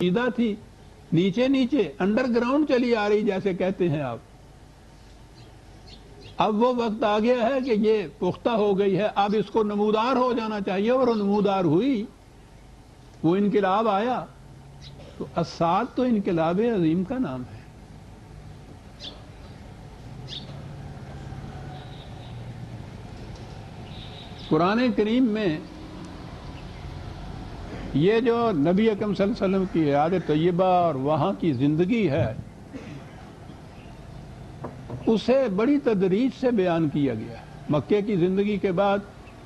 سیدھا تھی، نیچے نیچے انڈر گراؤنڈ چلی آ رہی جیسے کہتے ہیں آپ۔ اب وہ وقت آ گیا ہے کہ یہ پختہ ہو گئی ہے، اب اس کو نمودار ہو جانا چاہیے، اور نمودار ہوئی، وہ انقلاب آیا۔ تو الساعد تو انقلاب عظیم کا نام ہے۔ قرآن کریم میں یہ جو نبی اکرم صلی اللہ علیہ وسلم کی حیات طیبہ اور وہاں کی زندگی ہے، اسے بڑی تدریج سے بیان کیا گیا ہے۔ مکے کی زندگی کے بعد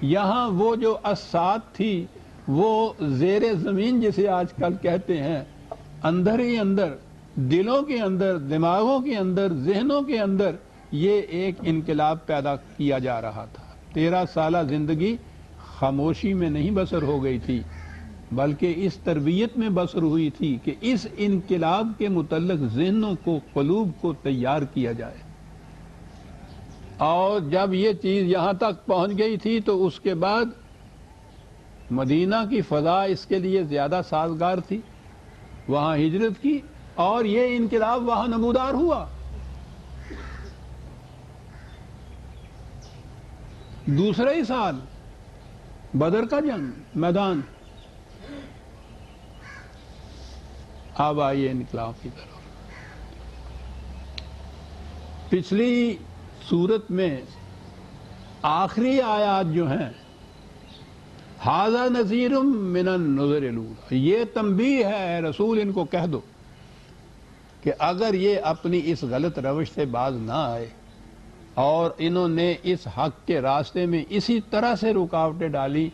یہاں وہ جو الساعد تھی، وہ زیر زمین جسے آج کل کہتے ہیں، اندر ہی اندر، دلوں کے اندر، دماغوں کے اندر، ذہنوں کے اندر یہ ایک انقلاب پیدا کیا جا رہا تھا۔ 13 سالہ زندگی خاموشی میں نہیں بسر ہو گئی تھی، بلکہ اس تربیت میں بسر ہوئی تھی کہ اس انقلاب کے متعلق ذہنوں کو، قلوب کو تیار کیا جائے۔ اور جب یہ چیز یہاں تک پہنچ گئی تھی تو اس کے بعد مدینہ کی فضا اس کے لیے زیادہ سازگار تھی، وہاں ہجرت کی، اور یہ انقلاب وہاں نمودار ہوا۔ دوسرے ہی سال بدر کا جنگ میدان، اب آئیے انقلاب کی طرف۔ پچھلی سورت میں آخری آیات جو ہیں، ھذا نذیر من النذر الاولی، یہ تنبیہ ہے، اے رسول ان کو کہہ دو کہ اگر یہ اپنی اس غلط روش سے باز نہ آئے اور انہوں نے اس حق کے راستے میں اسی طرح سے رکاوٹیں ڈالی،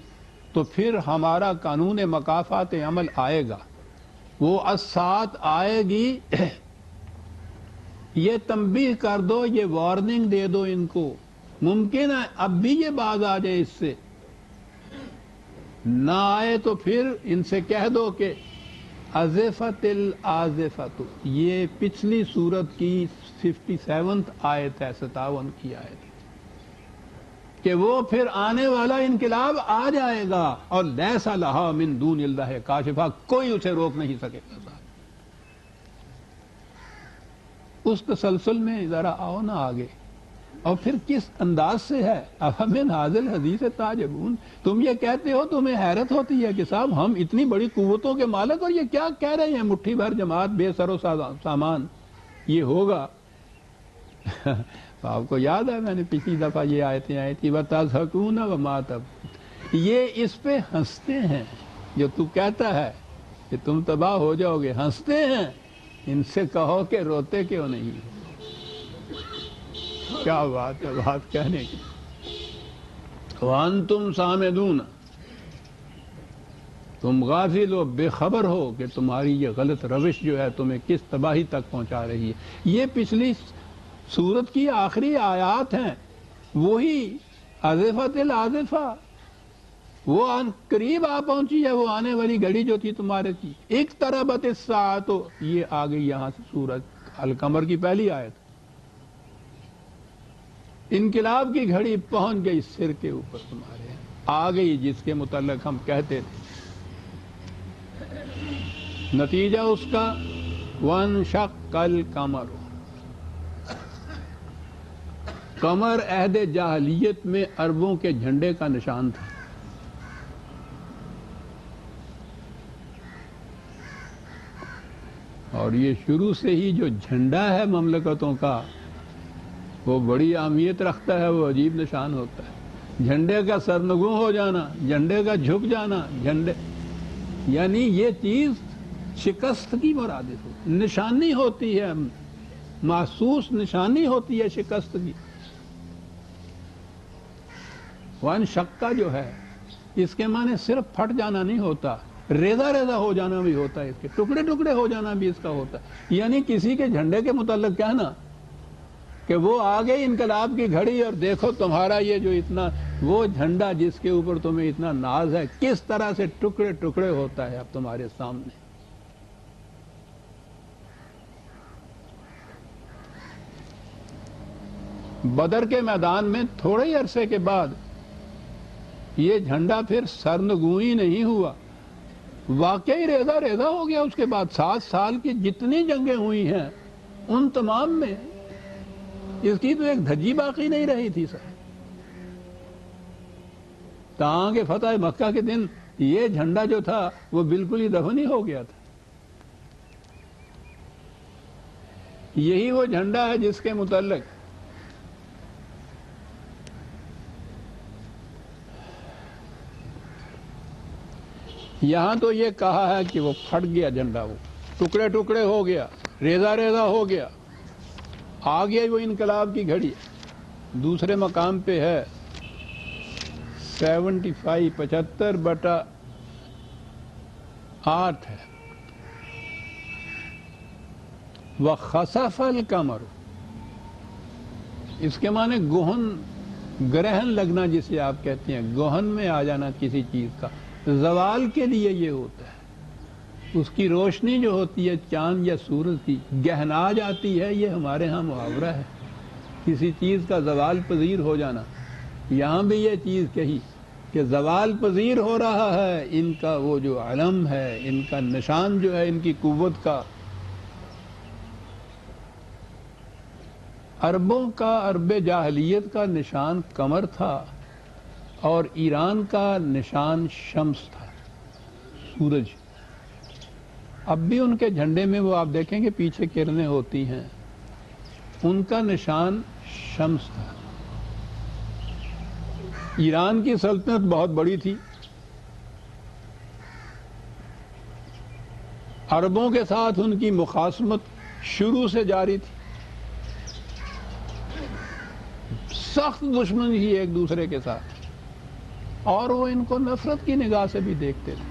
تو پھر ہمارا قانون مکافات عمل آئے گا، وہ الساعت آئے گی۔ یہ تنبیہ کر دو، یہ وارننگ دے دو ان کو، ممکن ہے اب بھی یہ باز آ جائے اس سے، نہ آئے تو پھر ان سے کہہ دو کہ ازفت الازفت، یہ پچھلی سورت کی 57 آیت ہے، 57 کی آیت، کہ وہ پھر آنے والا انقلاب آ جائے گا، اور لیس لہا من دون اللہ کاشفہ، کوئی اسے روک نہیں سکے گا۔ اس تسلسل میں ذرا آؤ نا آگے، اور پھر کس انداز سے ہے، افمن ھذا الحدیث تعجبون، تم یہ کہتے ہو، تمہیں حیرت ہوتی ہے کہ صاحب ہم اتنی بڑی قوتوں کے مالک، اور یہ کیا کہہ رہے ہیں، مٹھی بھر جماعت بے سر و سامان، یہ ہوگا۔ آپ کو یاد ہے میں نے پچھلی دفعہ یہ آیتیں آئی تھی، وَتَضْحَكُونَ وَمَا تَبْكُونَ، یہ اس پہ ہنستے ہیں، جو تو کہتا ہے کہ تم تباہ ہو جاؤ گے، ہنستے ہیں، ان سے کہو کہ روتے کیوں نہیں۔ کیا بات ہے بات کہنے کی۔ وَأَنْتُمْ صَامِدُونَ، تم غافل و بے خبر ہو کہ تمہاری یہ غلط روش جو ہے تمہیں کس تباہی تک پہنچا رہی ہے۔ یہ پچھلی سورت کی آخری آیات ہیں، وہی ازفت الازفہ، وہ قریب آ پہنچی ہے، وہ آنے والی گھڑی جو تھی تمہارے کی، اقتربت الساعۃ، یہ آ گئی یہاں سے سورت القمر کی پہلی آیت۔ انقلاب کی گھڑی پہنچ گئی سر کے اوپر تمہارے، آ گئی جس کے متعلق ہم کہتے تھے۔ نتیجہ اس کا وانشق القمر، قمر عہد جاہلیت میں عربوں کے جھنڈے کا نشان تھا، اور یہ شروع سے ہی جو جھنڈا ہے مملکتوں کا، وہ بڑی اہمیت رکھتا ہے، وہ عجیب نشان ہوتا ہے۔ جھنڈے کا سرنگوں ہو جانا، جھنڈے کا جھک جانا، جھنڈے یعنی یہ چیز شکست کی مرادف ہوتی، نشانی ہوتی ہے، محسوس نشانی ہوتی ہے شکست کی۔ وان شقہ جو ہے، اس کے معنی صرف پھٹ جانا نہیں ہوتا، ریزہ ریزہ ہو جانا بھی ہوتا ہے، اس کے ٹکڑے ٹکڑے ہو جانا بھی اس کا ہوتا ہے۔ یعنی کسی کے جھنڈے کے متعلق کہنا کہ وہ آ گئی انقلاب کی گھڑی، اور دیکھو تمہارا یہ جو اتنا، وہ جھنڈا جس کے اوپر تمہیں اتنا ناز ہے، کس طرح سے ٹکڑے ٹکڑے ہوتا ہے اب تمہارے سامنے۔ بدر کے میدان میں تھوڑے ہی عرصے کے بعد یہ جھنڈا پھر سرنگوئی نہیں ہوا، واقعی ریزہ ریزہ ہو گیا اس کے بعد 7 سال کی جتنی جنگیں ہوئی ہیں ان تمام میں اس کی تو ایک دھجی باقی نہیں رہی تھی سر. تاں کہ فتح مکہ کے دن یہ جھنڈا جو تھا وہ بالکل ہی دفن ہی ہو گیا تھا. یہی وہ جھنڈا ہے جس کے متعلق یہاں تو یہ کہا ہے کہ وہ پھٹ گیا جھنڈا، وہ ٹکڑے ٹکڑے ہو گیا، ریزہ ریزہ ہو گیا. آ گیا وہ انقلاب کی گھڑی. دوسرے مقام پہ ہے 75/8 ہے. وَخَسَفَ الْقَمَرُ، اس کے معنی گہن، گرہن لگنا جسے آپ کہتے ہیں، گہن میں آ جانا کسی چیز کا، زوال کے لیے یہ ہوتا ہے. اس کی روشنی جو ہوتی ہے چاند یا سورج کی گہنا جاتی ہے، یہ ہمارے ہاں محاورہ ہے، کسی چیز کا زوال پذیر ہو جانا. یہاں بھی یہ چیز کہی کہ زوال پذیر ہو رہا ہے ان کا وہ جو علم ہے، ان کا نشان جو ہے ان کی قوت کا. عربوں کا، عرب جاہلیت کا نشان قمر تھا اور ایران کا نشان شمس تھا، سورج. اب بھی ان کے جھنڈے میں وہ آپ دیکھیں گے پیچھے کرنیں ہوتی ہیں، ان کا نشان شمس تھا. ایران کی سلطنت بہت بڑی تھی، عربوں کے ساتھ ان کی مخاصمت شروع سے جاری تھی، سخت دشمنی تھی ایک دوسرے کے ساتھ، اور وہ ان کو نفرت کی نگاہ سے بھی دیکھتے تھے.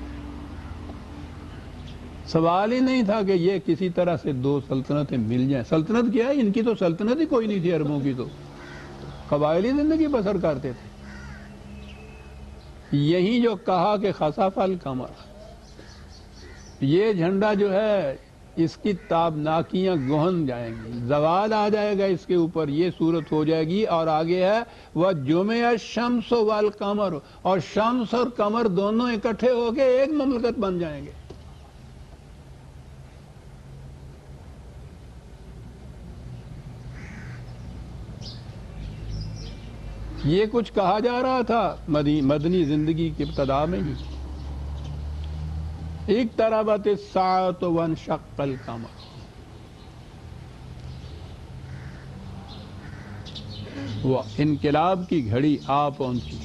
سوال ہی نہیں تھا کہ یہ کسی طرح سے دو سلطنتیں مل جائیں. سلطنت کیا ہے، ان کی تو سلطنت ہی کوئی نہیں تھی، عربوں کی تو قبائلی زندگی بسر کرتے تھے. یہی جو کہا کہ خسف القمر، یہ جھنڈا جو ہے اس کی تابناکیاں گہن جائیں گی، زوال آ جائے گا اس کے اوپر، یہ صورت ہو جائے گی. اور آگے ہے وَجُمِعَ الشَّمْسُ وَالْقَمَرُ، اور شمس اور قمر دونوں اکٹھے ہو کے ایک مملکت بن جائیں گے. یہ کچھ کہا جا رہا تھا مدنی زندگی کی ابتدا میں ہی. اقتربت الساعۃ وانشق القمر، وہ انقلاب کی گھڑی آ پہنچی.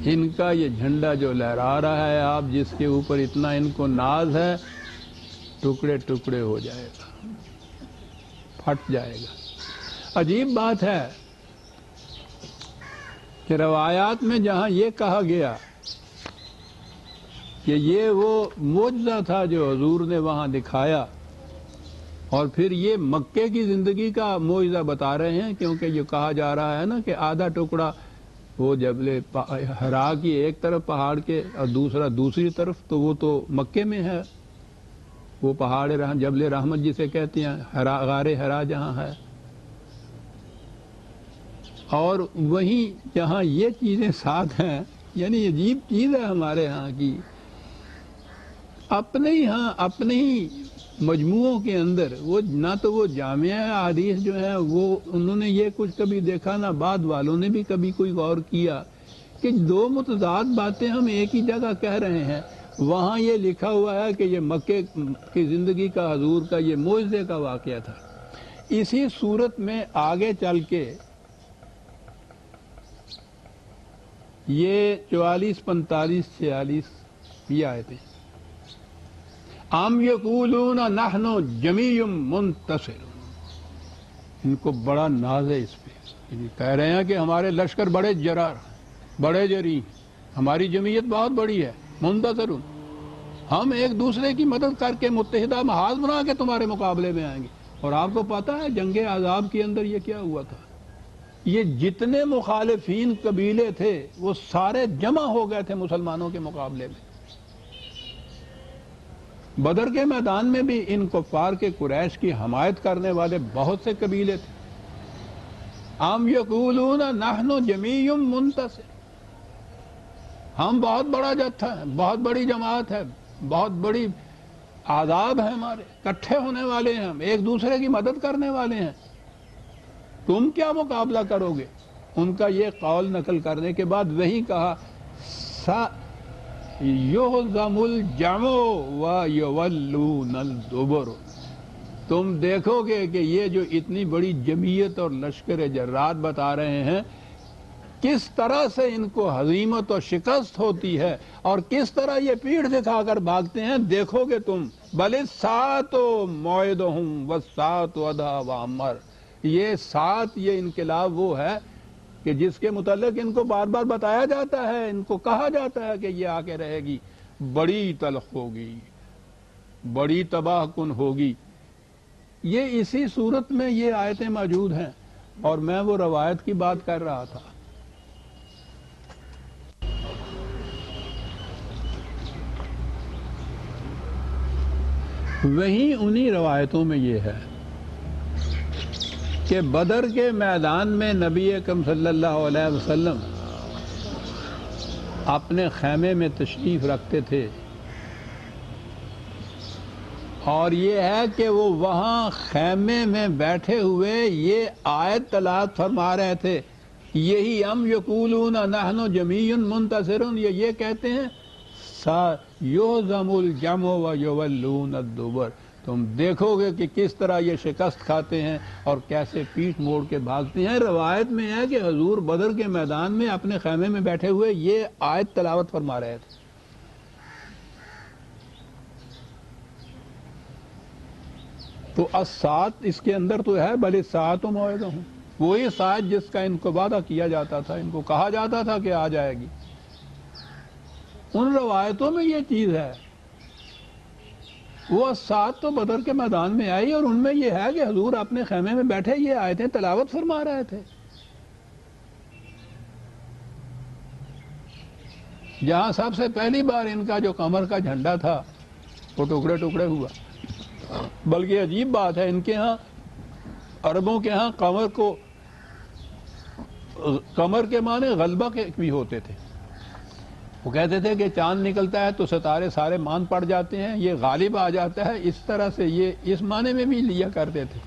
ان کا یہ جھنڈا جو لہرا رہا ہے، آپ جس کے اوپر اتنا ان کو ناز ہے، ٹکڑے ٹکڑے ہو جائے گا، پھٹ جائے گا. عجیب بات ہے کہ روایات میں جہاں یہ کہا گیا کہ یہ وہ معجزہ تھا جو حضور نے وہاں دکھایا، اور پھر یہ مکے کی زندگی کا معجزہ بتا رہے ہیں، کیونکہ یہ کہا جا رہا ہے نا کہ آدھا ٹکڑا وہ جبل حرا کی ایک طرف پہاڑ کے اور دوسرا دوسری طرف، تو وہ تو مکے میں ہے، وہ پہاڑ جبل رحمت جسے کہتے ہیں، غار حرا جہاں ہے. اور وہیں جہاں یہ چیزیں ساتھ ہیں، یعنی عجیب چیز ہے ہمارے ہاں کی، اپنے ہی ہاں اپنے ہی مجموعوں کے اندر وہ نہ تو وہ جامعہ احادیث جو ہے وہ انہوں نے یہ کچھ کبھی دیکھا، نہ بعد والوں نے بھی کبھی کوئی غور کیا کہ دو متضاد باتیں ہم ایک ہی جگہ کہہ رہے ہیں. وہاں یہ لکھا ہوا ہے کہ یہ مکے کی زندگی کا حضور کا یہ معجزے کا واقعہ تھا. اسی صورت میں آگے چل کے یہ 44 45 46 یہ آیتیں، ام یقولون نحن جمیع منتصر، ان کو بڑا ناز ہے اس پہ. کہہ رہے ہیں کہ ہمارے لشکر بڑے جرار، بڑے جری، ہماری جمعیت بہت بڑی ہے، منتصر، ہم ایک دوسرے کی مدد کر کے متحدہ محاذ بنا کے تمہارے مقابلے میں آئیں گے. اور آپ کو پتہ ہے جنگ عذاب کے اندر یہ کیا ہوا تھا؟ یہ جتنے مخالفین قبیلے تھے وہ سارے جمع ہو گئے تھے مسلمانوں کے مقابلے میں. بدر کے میدان میں بھی ان کفار کے قریش کی حمایت کرنے والے بہت سے قبیلے تھے. ام یقولون نحن جمیع منتصر، ہم بہت بڑا جتھا ہے، بہت بڑی جماعت ہے، بہت بڑی آداب ہیں، ہمارے اکٹھے ہونے والے ہیں، ہم ایک دوسرے کی مدد کرنے والے ہیں، تم کیا مقابلہ کرو گے؟ ان کا یہ قول نقل کرنے کے بعد وہی کہا یُہزم الجمع ویولون الدبر، تم دیکھو گے کہ یہ جو اتنی بڑی جمعیت اور لشکر جرات بتا رہے ہیں کس طرح سے ان کو ہزیمت و شکست ہوتی ہے اور کس طرح یہ پیٹھ دکھا کر بھاگتے ہیں، دیکھو گے تم۔ بل الساعۃ موعدہم والساعۃ ادھیٰ وامر، یہ ساتھ، یہ انقلاب وہ ہے کہ جس کے متعلق ان کو بار بار بتایا جاتا ہے، ان کو کہا جاتا ہے کہ یہ آ کے رہے گی، بڑی تلخ ہوگی، بڑی تباہ کن ہوگی۔ یہ اسی صورت میں یہ آیتیں موجود ہیں، اور میں وہ روایت کی بات کر رہا تھا۔ وہیں انہی روایتوں میں یہ ہے کہ بدر کے میدان میں نبی اکرم صلی اللہ علیہ وسلم اپنے خیمے میں تشریف رکھتے تھے، اور یہ ہے کہ وہ وہاں خیمے میں بیٹھے ہوئے یہ آیت تلاوت فرما رہے تھے، یہی ام یقولون نحن جمیع منتصر، یہ کہتے ہیں یُہزم الجمع ویولون الدبر، تم دیکھو گے کہ کس طرح یہ شکست کھاتے ہیں اور کیسے پیٹھ موڑ کے بھاگتے ہیں۔ روایت میں ہے کہ حضور بدر کے میدان میں اپنے خیمے میں بیٹھے ہوئے یہ آیت تلاوت فرما رہے تھے۔ تو الساعۃ اس کے اندر تو ہے، بل الساعۃ موعدہم، وہی ساعت جس کا ان کو وعدہ کیا جاتا تھا، ان کو کہا جاتا تھا کہ آ جائے گی۔ ان روایتوں میں یہ چیز ہے، وہ ساتھ تو بدر کے میدان میں آئی، اور ان میں یہ ہے کہ حضور اپنے خیمے میں بیٹھے یہ آیتیں تلاوت فرما رہے تھے۔ جہاں سب سے پہلی بار ان کا جو قمر کا جھنڈا تھا وہ ٹکڑے ٹکڑے ہوا، بلکہ عجیب بات ہے، ان کے ہاں عربوں کے ہاں قمر کے معنی غلبہ کے بھی ہوتے تھے۔ وہ کہتے تھے کہ چاند نکلتا ہے تو ستارے سارے مان پڑ جاتے ہیں، یہ غالب آ جاتا ہے، اس طرح سے یہ اس معنی میں بھی لیا کرتے تھے۔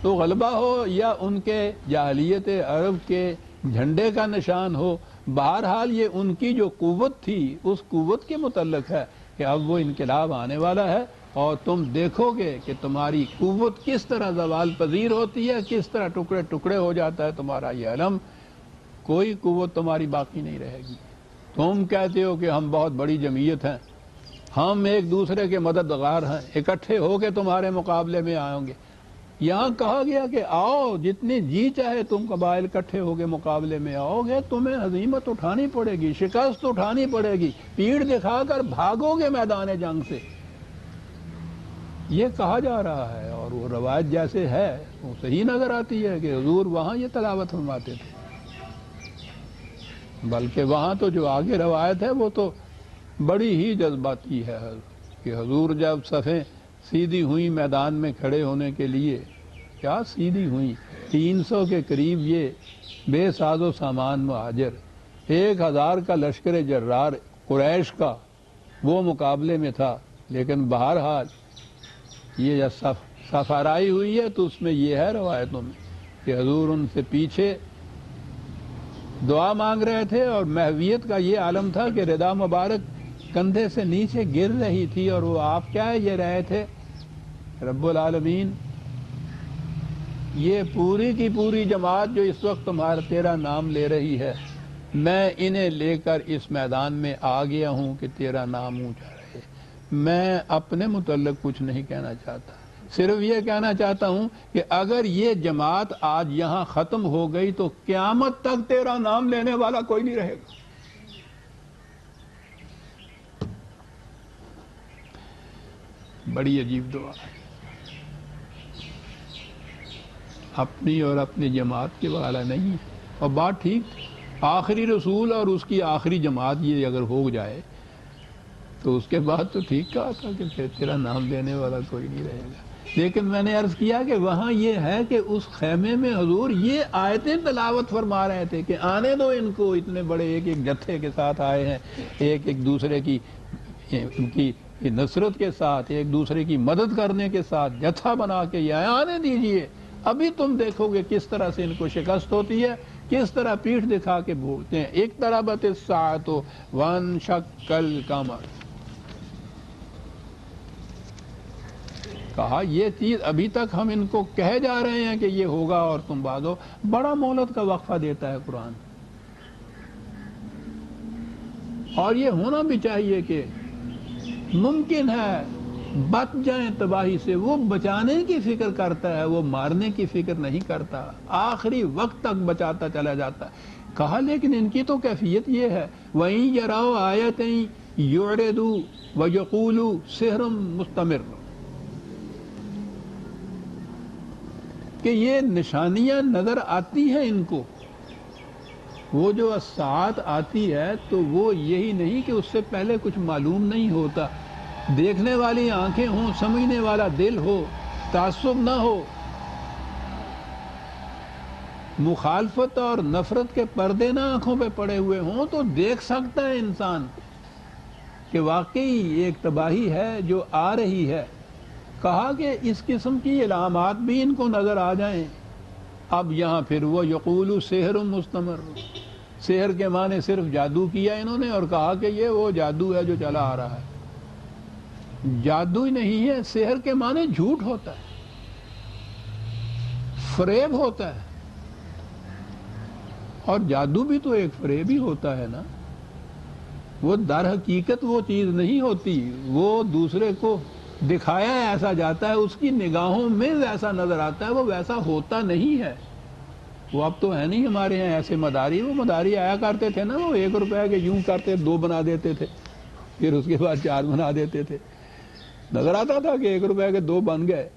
تو غلبہ ہو یا ان کے جاہلیت عرب کے جھنڈے کا نشان ہو، بہرحال یہ ان کی جو قوت تھی اس قوت کے متعلق ہے کہ اب وہ انقلاب آنے والا ہے، اور تم دیکھو گے کہ تمہاری قوت کس طرح زوال پذیر ہوتی ہے، کس طرح ٹکڑے ٹکڑے ہو جاتا ہے تمہارا یہ علم، کوئی قوت تمہاری باقی نہیں رہے گی۔ تم کہتے ہو کہ ہم بہت بڑی جمعیت ہیں، ہم ایک دوسرے کے مددگار ہیں، اکٹھے ہو کے تمہارے مقابلے میں آئیں گے۔ یہاں کہا گیا کہ آؤ، جتنی جی چاہے تم قبائل اکٹھے ہو کے مقابلے میں آؤ گے، تمہیں ہزیمت اٹھانی پڑے گی، شکست اٹھانی پڑے گی، پیٹھ دکھا کر بھاگو گے میدان جنگ سے، یہ کہا جا رہا ہے۔ اور وہ روایت جیسے ہے وہ صحیح نظر آتی ہے کہ حضور وہاں یہ تلاوت فرماتے تھے، بلکہ وہاں تو جو آگے روایت ہے وہ تو بڑی ہی جذباتی ہے کہ حضور جب صفیں سیدھی ہوئی میدان میں کھڑے ہونے کے لیے، کیا سیدھی ہوئی، 300 کے قریب یہ بے ساز و سامان مہاجر، 1000 کا لشکر جرار قریش کا وہ مقابلے میں تھا، لیکن بہرحال یہ جب صف آرائی ہوئی ہے تو اس میں یہ ہے روایتوں میں کہ حضور ان سے پیچھے دعا مانگ رہے تھے، اور محویت کا یہ عالم تھا کہ ردا مبارک کندھے سے نیچے گر رہی تھی، اور وہ آپ کیا یہ رہے تھے، رب العالمین یہ پوری کی پوری جماعت جو اس وقت تیرا نام لے رہی ہے، میں انہیں لے کر اس میدان میں آ گیا ہوں کہ تیرا نام اونچا رہے، میں اپنے متعلق کچھ نہیں کہنا چاہتا، صرف یہ کہنا چاہتا ہوں کہ اگر یہ جماعت آج یہاں ختم ہو گئی تو قیامت تک تیرا نام لینے والا کوئی نہیں رہے گا۔ بڑی عجیب دعا ہے، اپنی اور اپنی جماعت کے والا نہیں ہے، اور بات ٹھیک تھی، آخری رسول اور اس کی آخری جماعت یہ اگر ہو جائے تو اس کے بعد تو ٹھیک کہا تھا کہ تیرا نام لینے والا کوئی نہیں رہے گا۔ لیکن میں نے عرض کیا کہ وہاں یہ ہے کہ اس خیمے میں حضور یہ آیتیں تلاوت فرما رہے تھے کہ آنے دو ان کو، اتنے بڑے ایک ایک جتھے کے ساتھ آئے ہیں، ایک ایک دوسرے کی ان کی نصرت کے ساتھ، ایک دوسرے کی مدد کرنے کے ساتھ جتھا بنا کے یہ آنے دیجئے، ابھی تم دیکھو گے کس طرح سے ان کو شکست ہوتی ہے، کس طرح پیٹھ دکھا کے بھولتے ہیں۔ اقتربت الساعۃ وانشق القمر، کہا یہ چیز ابھی تک ہم ان کو کہے جا رہے ہیں کہ یہ ہوگا اور تم بھاگو۔ بڑا مہلت کا وقفہ دیتا ہے قرآن، اور یہ ہونا بھی چاہیے کہ ممکن ہے بچ جائیں تباہی سے، وہ بچانے کی فکر کرتا ہے، وہ مارنے کی فکر نہیں کرتا، آخری وقت تک بچاتا چلا جاتا ہے۔ کہا لیکن ان کی تو کیفیت یہ ہے، وَإِن يَرَوْا آیَةً يُعْرِضُوا وَيَقُولُوا سِحْرٌ مُسْتَمِرٌ، کہ یہ نشانیاں نظر آتی ہیں ان کو، وہ جو الساعات آتی ہے تو وہ یہی نہیں کہ اس سے پہلے کچھ معلوم نہیں ہوتا، دیکھنے والی آنکھیں ہوں، سمجھنے والا دل ہو، تعصب نہ ہو، مخالفت اور نفرت کے پردے نہ آنکھوں پہ پڑے ہوئے ہوں تو دیکھ سکتا ہے انسان کہ واقعی ایک تباہی ہے جو آ رہی ہے۔ کہا کہ اس قسم کی علامات بھی ان کو نظر آ جائیں۔ اب یہاں پھر وہ یقول سحر مستمر، سحر کے معنی صرف جادو کیا انہوں نے، اور کہا کہ یہ وہ جادو ہے جو چلا آ رہا ہے۔ جادو ہی نہیں ہے، سحر کے معنی جھوٹ ہوتا ہے، فریب ہوتا ہے، اور جادو بھی تو ایک فریب ہی ہوتا ہے نا، وہ در حقیقت وہ چیز نہیں ہوتی، وہ دوسرے کو دکھایا ایسا جاتا ہے، اس کی نگاہوں میں ویسا نظر آتا ہے، وہ ویسا ہوتا نہیں ہے۔ وہ اب تو ہے نہیں ہمارے یہاں ایسے مداری، وہ مداری آیا کرتے تھے نا، وہ 1 روپے کے یوں کرتے 2 بنا دیتے تھے، پھر اس کے بعد 4 بنا دیتے تھے، نظر آتا تھا کہ 1 روپے کے 2 بن گئے۔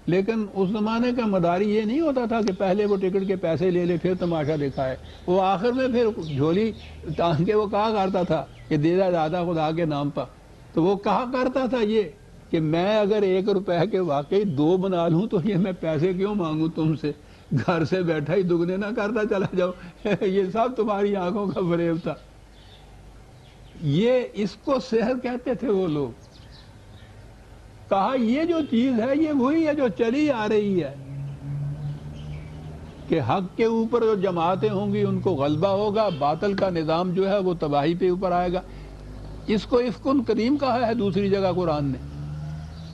لیکن اس زمانے کا مداری یہ نہیں ہوتا تھا کہ پہلے وہ ٹکٹ کے پیسے لے لے پھر تماشا دکھائے، وہ آخر میں پھر جھولی ٹانگ کے وہ کہا کرتا تھا کہ دے دا دادا خدا کے نام پر، تو وہ کہا کرتا تھا یہ کہ میں اگر 1 روپے کے واقعی 2 بنا لوں تو یہ میں پیسے کیوں مانگوں تم سے، گھر سے بیٹھا ہی دگنے نہ کرتا چلا جاؤ، یہ سب تمہاری آنکھوں کا فریب تھا۔ یہ اس کو سحر کہتے تھے وہ لوگ۔ کہا یہ جو چیز ہے یہ وہی ہے جو چلی آ رہی ہے، کہ حق کے اوپر جو جماعتیں ہوں گی ان کو غلبہ ہوگا، باطل کا نظام جو ہے وہ تباہی پہ اوپر آئے گا۔ اس کو افق قدیم کہا ہے دوسری جگہ قرآن نے،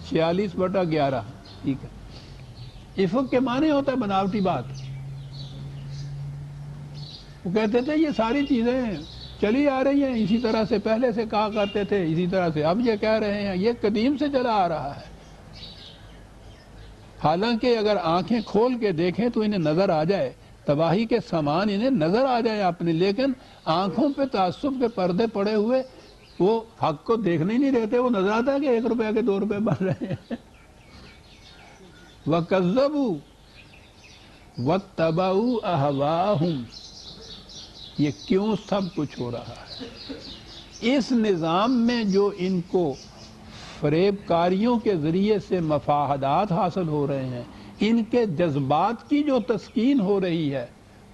46/11، ٹھیک ہے۔ افق کے معنی ہوتا ہے بناوٹی بات۔ وہ کہتے تھے یہ ساری چیزیں چلی آ رہی ہیں، اسی طرح سے پہلے سے کہا کرتے تھے، اسی طرح سے اب یہ کہہ رہے ہیں، یہ قدیم سے چلا آ رہا ہے۔ حالانکہ اگر آنکھیں کھول کے دیکھیں تو انہیں نظر آ جائے، تباہی کے سامان انہیں نظر آ جائے اپنے، لیکن آنکھوں پہ تعصب کے پردے پڑے ہوئے وہ حق کو دیکھنے نہیں دیتے۔ وہ نظر آتا ہے کہ 1 روپے کے 2 روپے بن رہے ہیں۔ وَكَذَّبُوا وَاتَّبَعُوا أَهْوَاءَهُمْ، یہ کیوں سب کچھ ہو رہا ہے؟ اس نظام میں جو ان کو فریب کاریوں کے ذریعے سے مفاہدات حاصل ہو رہے ہیں، ان کے جذبات کی جو تسکین ہو رہی ہے،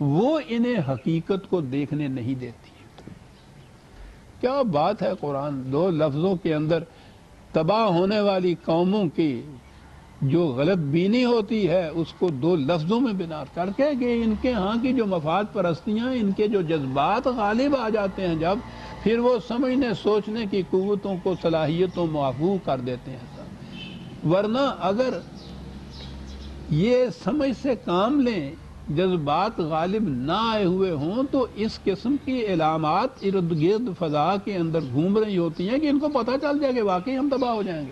وہ انہیں حقیقت کو دیکھنے نہیں دیتی۔ کیا بات ہے! قرآن 2 لفظوں کے اندر تباہ ہونے والی قوموں کی جو غلط بینی ہوتی ہے اس کو 2 لفظوں میں بیان کر کے کہ ان کے ہاں کی جو مفاد پرستیاں، ان کے جو جذبات غالب آ جاتے ہیں جب، پھر وہ سمجھنے سوچنے کی قوتوں کو، صلاحیتوں معفو کر دیتے ہیں۔ ورنہ اگر یہ سمجھ سے کام لیں، جذبات غالب نہ آئے ہوئے ہوں، تو اس قسم کی علامات ارد گرد فضا کے اندر گھوم رہی ہوتی ہیں کہ ان کو پتہ چل جائے کہ واقعی ہم تباہ ہو جائیں گے۔